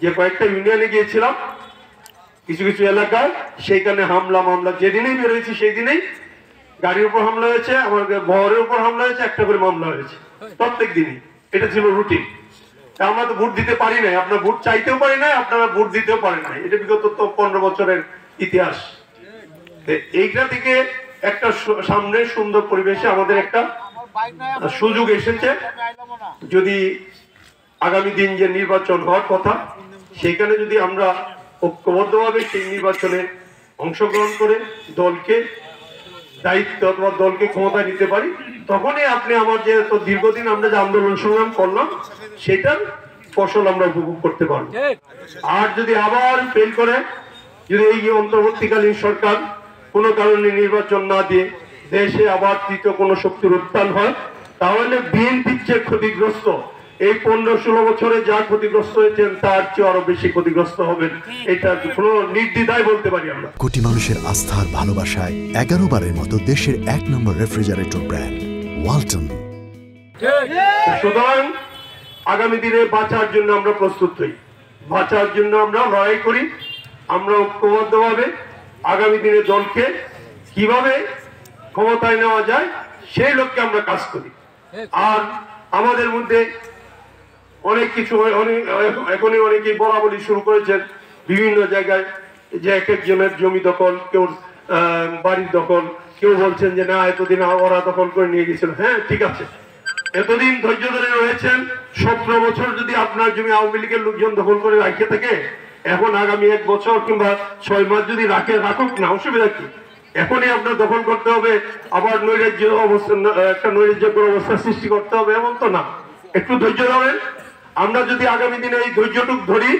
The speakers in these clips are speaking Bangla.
যে কয়েকটা ইউনিয়নে গিয়েছিলাম, কিছু কিছু এলাকায়, সেইখানে হামলা মামলা যেদিনেই বেরোয়েছি সেই দিনেই গাড়ির উপর হামলা হয়েছে, আমার বহরের উপর হামলা হয়েছে, একটা করে মামলা হয়েছে প্রত্যেক দিনই। এটা ছিল রুটিন। আমরা তো ভোট দিতে পারি নাই, আপনার ভোট চাইতেও পারি নাই, আপনারা ভোট দিতেও পারেন নাই। এটা বিগত 15 বছরের ইতিহাস। এইটা থেকে একটা সামনে সুন্দর পরিবেশে আমাদের একটা সুযোগ এসেছে। যদি আগামী দিন যে নির্বাচন হওয়ার কথা, সেখানে যদি আমরা ঐক্যবদ্ধভাবে সেই নির্বাচনে অংশগ্রহণ করে দলকে দায়িত্ব অথবা দলকে ক্ষমতায় নিতে পারি, তখনই আপনি আমার যে তো দীর্ঘদিন আমরা যে আন্দোলন সংগ্রাম করলাম সেটার ফসল আমরা উপভোগ করতে পারবো। আর যদি আবার ফেল করে, যদি এই অন্তর্বর্তীকালীন সরকার কোনো কারণে নির্বাচন না দিয়ে দেশে আবার তৃতীয় কোনো শক্তির উত্থান হয়, তাহলে বিএনপির যে ক্ষতিগ্রস্ত, এই 15-16 বছরে যা ক্ষতিগ্রস্ত হয়েছেন তার চেয়ে আরো বেশি ক্ষতিগ্রস্ত হবেন। এটা কোনো নির্দ্বিধায় বলতে পারি আমরা। কোটি মানুষের আস্থার ভালোবাসায় 11 বারের মতো দেশের 1 নম্বর রেফ্রিজারেটর ব্র্যান্ড ওয়ালটন। সুতরাং আগামী দিনে বাঁচার জন্য আমরা প্রস্তুত হই, বাঁচার জন্য আমরা লড়াই করি। আমরা ঐক্যবদ্ধভাবে আগামী দিনে দলকে কিভাবে ক্ষমতায় নেওয়া যায় সেই লক্ষ্যে আমরা কাজ করি। আর আমাদের মধ্যে অনেক কিছু এখনই অনেকেই বলা বলি শুরু করেছেন বিভিন্ন জায়গায়, যে এক একজনের জমি দখল, কেউ বাড়ির দখল, কেউ বলছেন যে না এতদিন ওরা দখল করে নিয়ে গেছিল। হ্যাঁ ঠিক আছে, এতদিন ধৈর্য ধরে রয়েছেন। 17 বছর যদি আপনার জমি আওয়ামী লীগের লোকজন দখল করে রাখে থাকে, এখন আগামী 1 বছর কিংবা 6 মাস যদি রাখুক না, অসুবিধা কি? এখনই আপনার দখল করতে হবে, আবার নৈরাজ্য অবস্থা, একটা নৈরাজ্যকর অবস্থা সৃষ্টি করতে হবে, এমন তো না। একটু ধৈর্য ধরেন। আমরা যদি আগামী দিনে এই ধৈর্যটুক ধরি,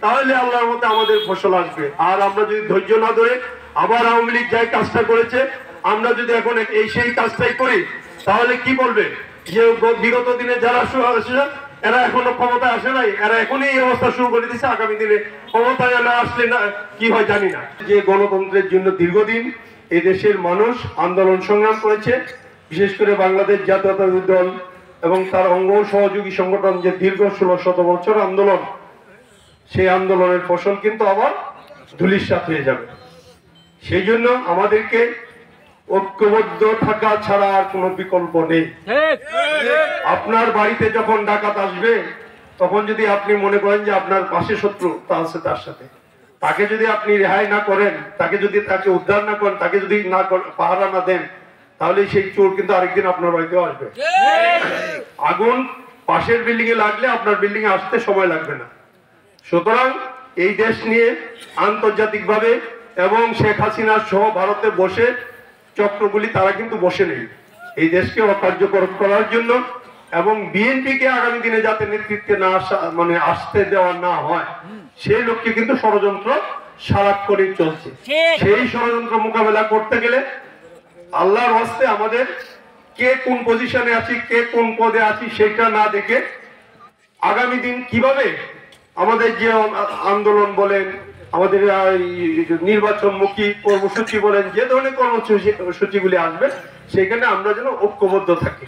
তাহলে আল্লাহর মতে আমাদের ফসল আসবে। আর আমরা যদি ধৈর্য না ধরে আবার আওয়ামী লীগ যাই কাজটা করেছে, আমরা যদি এখন এই সেই কাজটাই করি, তাহলে কি বলবে যে বিগত দিনে যারা এরা এখনো ক্ষমতায় আসে নাই, এরা এখনই এই অবস্থা শুরু করে দিচ্ছে, আগামী দিনে ক্ষমতায় না আসলে না কি হয় জানি না। যে গণতন্ত্রের জন্য দীর্ঘদিন এই দেশের মানুষ আন্দোলন সংগ্রাম করেছে, বিশেষ করে বাংলাদেশ জাতীয়তাবাদী দল এবং তার অঙ্গ সহযোগী সংগঠন যে দীর্ঘ 16 বছর আন্দোলন, সেই আন্দোলনের ফসল কিন্তু আবার ধূলিসাৎ হয়ে যাবে। সেই জন্য আমাদেরকে ঐক্যবদ্ধ থাকা ছাড়া আর কোনো বিকল্প নেই। আপনার বাড়িতে যখন ডাকাত আসবে, তখন যদি আপনি মনে করেন যে আপনার পাশে শত্রুতা আছে তার সাথে, তাকে যদি আপনি রেহাই না করেন, তাকে উদ্ধার না করেন, তাকে যদি না পাহারা না দেন, তাহলে সেই চোর কিন্তু আরেকদিন আপনার বাড়িতে আসবে। আগুন পাশের বিল্ডিং এ লাগলে আপনার বিল্ডিং এ আসতে সময় লাগবে না। সুতরাং এই দেশ নিয়ে আন্তর্জাতিকভাবে এবং শেখ হাসিনা সহ ভারতে বসে চক্রগুলি তারা কিন্তু বসে নেই এই দেশকে অকার্যকর করার জন্য, এবং বিএনপিকে আগামী দিনে যাতে নেতৃত্বে না আসতে দেওয়া না হয়, সেই লক্ষ্যে কিন্তু ষড়যন্ত্র সারাক্ষণই চলছে। সেই ষড়যন্ত্র মোকাবেলা করতে গেলে আল্লাহর হস্তে আমাদের কে কোন পজিশনে আছি, কে কোন পদে আছি সেটা না দেখে আগামী দিন কিভাবে আমাদের যে আন্দোলন বলেন, আমাদের নির্বাচনমুখী কর্মসূচি বলেন, যে ধরনের কর্মসূচিগুলি আসবে, সেখানে আমরা যেন ঐক্যবদ্ধ থাকি।